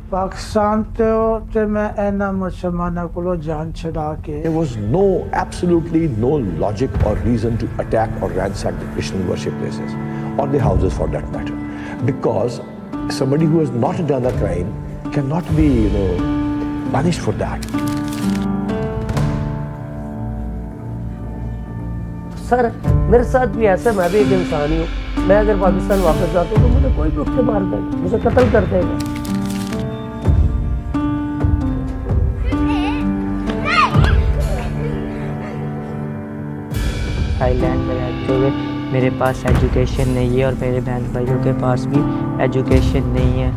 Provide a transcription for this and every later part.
पाकिस्तान तो मैं एना मुसलमानों को जान छड़ा के There was absolutely no logic or reason to attack or ransack the Christian worship places or the houses for that matter, because somebody who has not done a crime cannot be, punished for that. Sir मेरे साथ भी ऐसा, मैं भी एक इंसान ही हूँ। मैं अगर पाकिस्तान वापस जाता हूँ तो मुझे कोई भी उठ के मार देगा, मुझे कत्ल कर देगा। थाईलैंड में रहते हुए मेरे पास एजुकेशन नहीं है और मेरे बहन भाइयों के पास भी एजुकेशन नहीं है।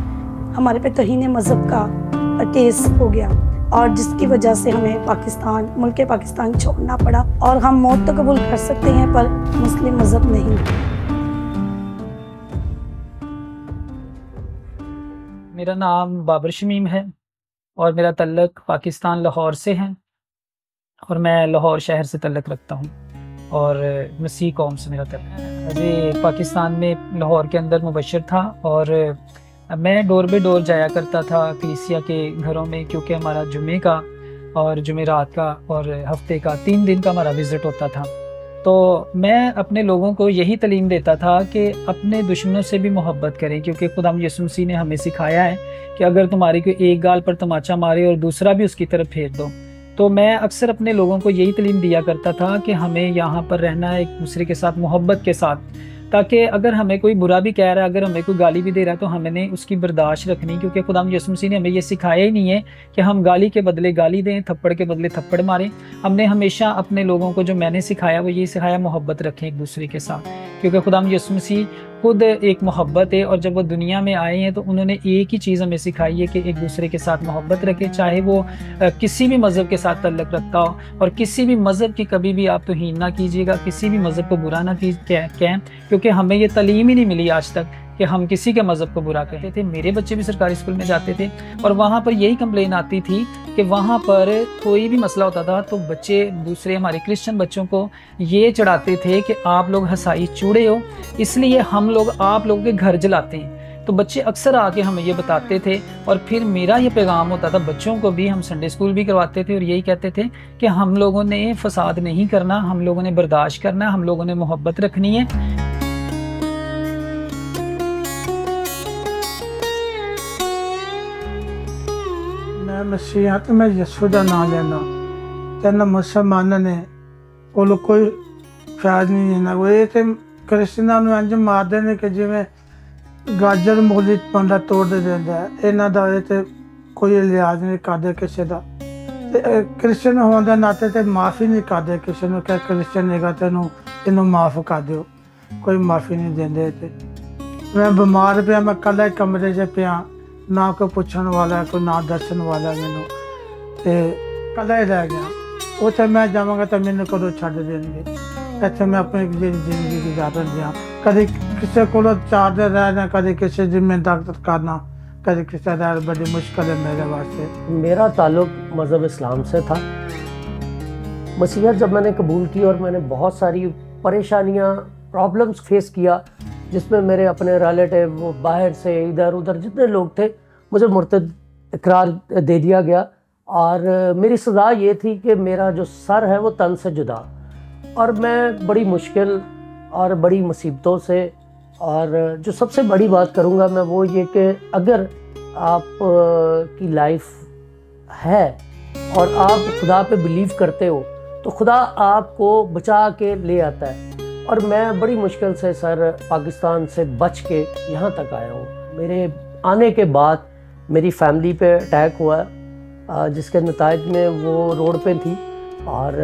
हमारे पे तौहीन मज़हब का केस हो गया और जिसकी वजह से हमें मुल्क पाकिस्तान छोड़ना पड़ा और हम मौत तो कबूल कर सकते हैं पर मुस्लिम मज़हब नहीं। मेरा नाम बाबर शमीम है और मेरा तल्लक पाकिस्तान लाहौर से है और मैं लाहौर शहर से तल्लक रखता हूँ और मसीह कौम से मेरा तल्लक है। अभी पाकिस्तान में लाहौर के अंदर मुबशर था और मैं डोर बे डोर जाया करता था कलीसिया के घरों में, क्योंकि हमारा जुमे का और जुमेरात का और हफ्ते का 3 दिन का हमारा विज़िट होता था। तो मैं अपने लोगों को यही तालीम देता था कि अपने दुश्मनों से भी मोहब्बत करें, क्योंकि खुदा यीशु मसीह ने हमें सिखाया है कि अगर तुम्हारी कोई एक गाल पर तमाचा मारे और दूसरा भी उसकी तरफ फेर दो। तो मैं अक्सर अपने लोगों को यही तालीम दिया करता था कि हमें यहाँ पर रहना है एक दूसरे के साथ मोहब्बत के साथ, ताकि अगर हमें कोई बुरा भी कह रहा है, अगर हमें कोई गाली भी दे रहा है तो हमने उसकी बर्दाश्त रखनी, क्योंकि खुदा यीशु मसीह ने हमें ये सिखाया ही नहीं है कि हम गाली के बदले गाली दें, थप्पड़ के बदले थप्पड़ मारें। हमने हमेशा अपने लोगों को, जो मैंने सिखाया वो ये सिखाया, मोहब्बत रखें एक दूसरे के साथ, क्योंकि खुदा यीशु मसीह खुद एक मोहब्बत है और जब वो दुनिया में आए हैं तो उन्होंने एक ही चीज़ हमें सिखाई है कि एक दूसरे के साथ मोहब्बत रखें, चाहे वो किसी भी मज़हब के साथ तल्लक रखता हो, और किसी भी मज़हब की कभी भी आप तौहीन ना कीजिएगा, किसी भी मज़हब को बुरा ना कहें, क्योंकि हमें ये तालीम ही नहीं मिली आज तक कि हम किसी के मज़हब को बुरा कहते थे। मेरे बच्चे भी सरकारी स्कूल में जाते थे और वहाँ पर यही कंप्लेन आती थी कि वहाँ पर कोई भी मसला होता था तो बच्चे दूसरे हमारे क्रिश्चियन बच्चों को ये चढ़ाते थे कि आप लोग हसाई चूड़े हो, इसलिए हम लोग आप लोगों के घर जलाते हैं। तो बच्चे अक्सर आके हमें ये बताते थे और फिर मेरा ये पैगाम होता था बच्चों को भी, हम संडे स्कूल भी करवाते थे और यही कहते थे कि हम लोगों ने फसाद नहीं करना, हम लोगों ने बर्दाश्त करना, हम लोगों ने मोहब्बत रखनी है। मसीहत में यसू का नाम लेना तेना मुसलमान ने कोल कोई ख्याल नहीं है ना, वो ये क्रिश्चियन इंज मारते हैं कि जिमें गाजर मूली पंडा तोड़ देता है। इन्हों का ये कोई लिहाज नहीं करते किसी का, क्रिश्चियन होने के नाते तो माफ़ी नहीं करते किसी को, क्या क्रिश्चियन है तेनों इनू माफ़ कर दो, कोई माफ़ी नहीं देंगे। मैं बीमार पिया, मैं कल कमरे च पिया, ना कोई पूछने वाला, कोई ना दसन वाला, मैनू तो कल ही रह गया। उसे मैं जावगा तो मैंने कदों छड़ देंगे, इतने मैं अपनी जिंदगी गुजार दिया। कभी किसी को 4 दिन रहना, कभी किसी जिम्मेदार करना, कभी किसी बड़ी मुश्किल है मेरे वास्ते। मेरा ताल्लुक मज़हब इस्लाम से था। मसीहत जब मैंने कबूल की और मैंने बहुत सारी परेशानियाँ, प्रॉब्लम्स फेस किया, जिसमें मेरे अपने रिलेटिव, वो बाहर से इधर उधर जितने लोग थे, मुझे मुर्तद इकरार दे दिया गया और मेरी सज़ा ये थी कि मेरा जो सर है वो तन से जुदा। और मैं बड़ी मुश्किल और बड़ी मुसीबतों से, और जो सबसे बड़ी बात करूँगा मैं वो ये कि अगर आप की लाइफ है और आप खुदा पे बिलीव करते हो तो खुदा आपको बचा के ले आता है। और मैं बड़ी मुश्किल से सर पाकिस्तान से बच के यहाँ तक आया हूँ। मेरे आने के बाद मेरी फैमिली पे अटैक हुआ, जिसके नताइज में वो रोड पे थी और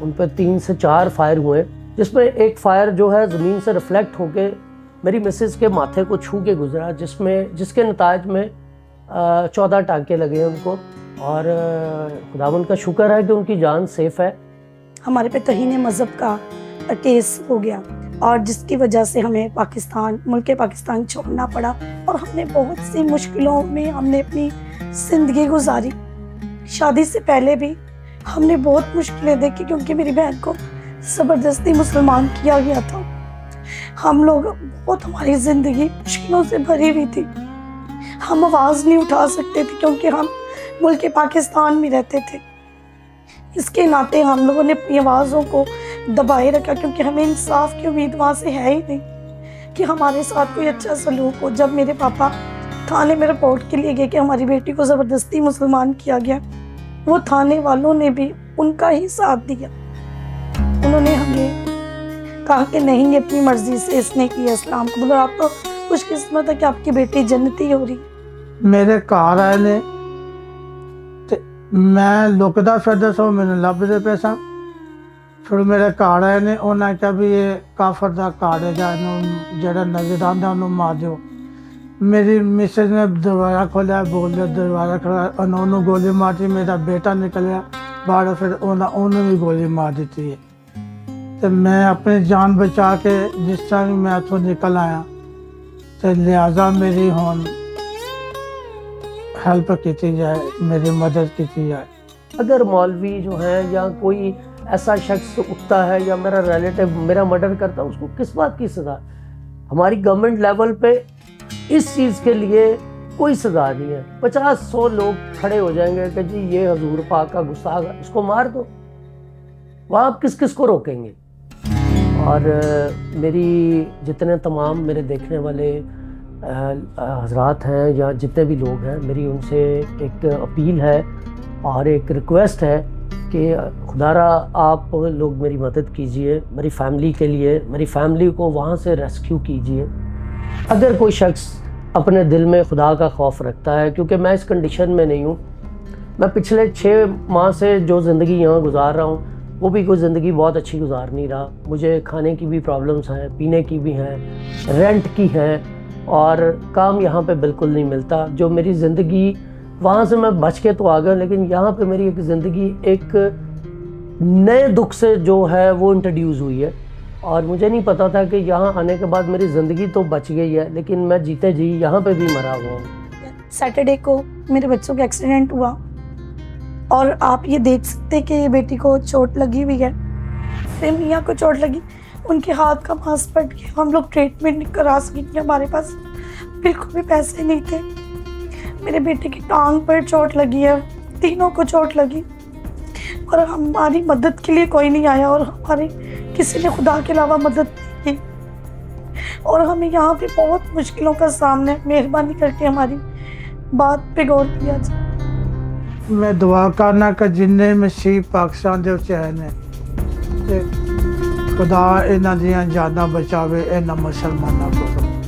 उन पे 3 से 4 फायर हुए, जिसमें एक फायर जो है ज़मीन से रिफ्लेक्ट होके मेरी मिसेस के माथे को छू के गुजरा, जिसके नताइज में 14 टाँके लगे उनको। और खुदावंद का शुक्र है कि उनकी जान सेफ़ है। हमारे पे तौहीन मज़हब का केस हो गया और जिसकी वजह से हमें मुल्क पाकिस्तान छोड़ना पड़ा और हमने बहुत सी मुश्किलों में हमने अपनी ज़िंदगी गुजारी। शादी से पहले भी हमने बहुत मुश्किलें देखी, क्योंकि मेरी बहन को ज़बरदस्ती मुसलमान किया गया था। हम लोग बहुत, हमारी ज़िंदगी मुश्किलों से भरी हुई थी। हम आवाज़ नहीं उठा सकते थे क्योंकि हम मुल्क पाकिस्तान में रहते थे। इसके नाते हम लोगों ने अपनी आवाज़ों को दबाए रखा क्योंकि हमें इंसाफ की उम्मीद वहाँ से है ही नहीं कि हमारे साथ कोई अच्छा सलूक हो। जब मेरे पापा थाने में रिपोर्ट के लिए गए कि हमारी बेटी को ज़बरदस्ती मुसलमान किया गया, वो थाने वालों ने भी उनका ही साथ दिया। उन्होंने हमें कहा कि नहीं, अपनी मर्जी से इसने किया इस्लाम कबूल, आप तो खुशकिस्मत है कि आपकी बेटी जन्नती हो रही। मेरे घर आए ने ते मैं लुकदा फिरदा सो मैंने लभदे पे सा। फिर मेरे घर आए ने उन्हें कहा भी ये काफर दा घर है जरा नजर आंदा उन्होंने मार दो। मेरी मिसेज ने दरवाज़ा खोलिया, बोल दिया दरवाज़ा खोला, उन्होंने गोली मार दी। मेरा बेटा निकलिया बाहर, फिर उन्होंने भी गोली मार दी थी। तो मैं अपनी जान बचा के जिस तरह भी मैं तो निकल आया, तो लिहाजा मेरी होन हेल्प की जाए, मेरी मदद की जाए। अगर मौलवी जो है या कोई ऐसा शख्स उठता है या मेरा रिलेटिव मेरा मर्डर करता है, उसको किस बात की सज़ा? हमारी गवर्नमेंट लेवल पे इस चीज़ के लिए कोई सज़ा नहीं है। 50-100 लोग खड़े हो जाएंगे कि जी ये हजूर पाक का गुस्ताख है, इसको मार दो। वहाँ आप किस किस को रोकेंगे? और मेरी जितने तमाम मेरे देखने वाले हजरात हैं या जितने भी लोग हैं, मेरी उनसे एक अपील है और एक रिक्वेस्ट है कि खुदारा आप लोग मेरी मदद कीजिए, मेरी फैमिली के लिए, मेरी फैमिली को वहाँ से रेस्क्यू कीजिए। अगर कोई शख्स अपने दिल में खुदा का खौफ रखता है, क्योंकि मैं इस कंडीशन में नहीं हूँ, मैं पिछले 6 माह से जो ज़िंदगी यहाँ गुजार रहा हूँ वो भी कोई ज़िंदगी बहुत अच्छी गुजार नहीं रहा। मुझे खाने की भी प्रॉब्लम्स हैं, पीने की भी हैं, रेंट की हैं और काम यहाँ पे बिल्कुल नहीं मिलता। जो मेरी ज़िंदगी वहाँ से मैं बच के तो आ गया, लेकिन यहाँ पे मेरी एक ज़िंदगी एक नए दुख से जो है वो इंट्रोड्यूस हुई है और मुझे नहीं पता था कि यहाँ आने के बाद मेरी ज़िंदगी तो बच गई है, लेकिन मैं जीते जी यहाँ पे भी मरा हुआ हूँ। सैटरडे को मेरे बच्चों का एक्सीडेंट हुआ और आप ये देख सकते हैं कि ये बेटी को चोट लगी हुई है, फिर मियाँ को चोट लगी, उनके हाथ का मांस फट गया। हम लोग ट्रीटमेंट नहीं करा सके, हमारे पास बिल्कुल भी पैसे नहीं थे। मेरे बेटे की टांग पर चोट लगी है, तीनों को चोट लगी और हमारी मदद के लिए कोई नहीं आया और हमारे किसी ने खुदा के अलावा मदद नहीं की और हमें यहाँ पे बहुत मुश्किलों का सामना है। मेहरबानी करके हमारी बात पे गौर किया जाए। मैं दुआ करना कि जिन्ने मसीह पाकिस्तान दे विच ने ते खुदा इन्हां दियां जानां बचावे, इन्हां मुसलमानां को।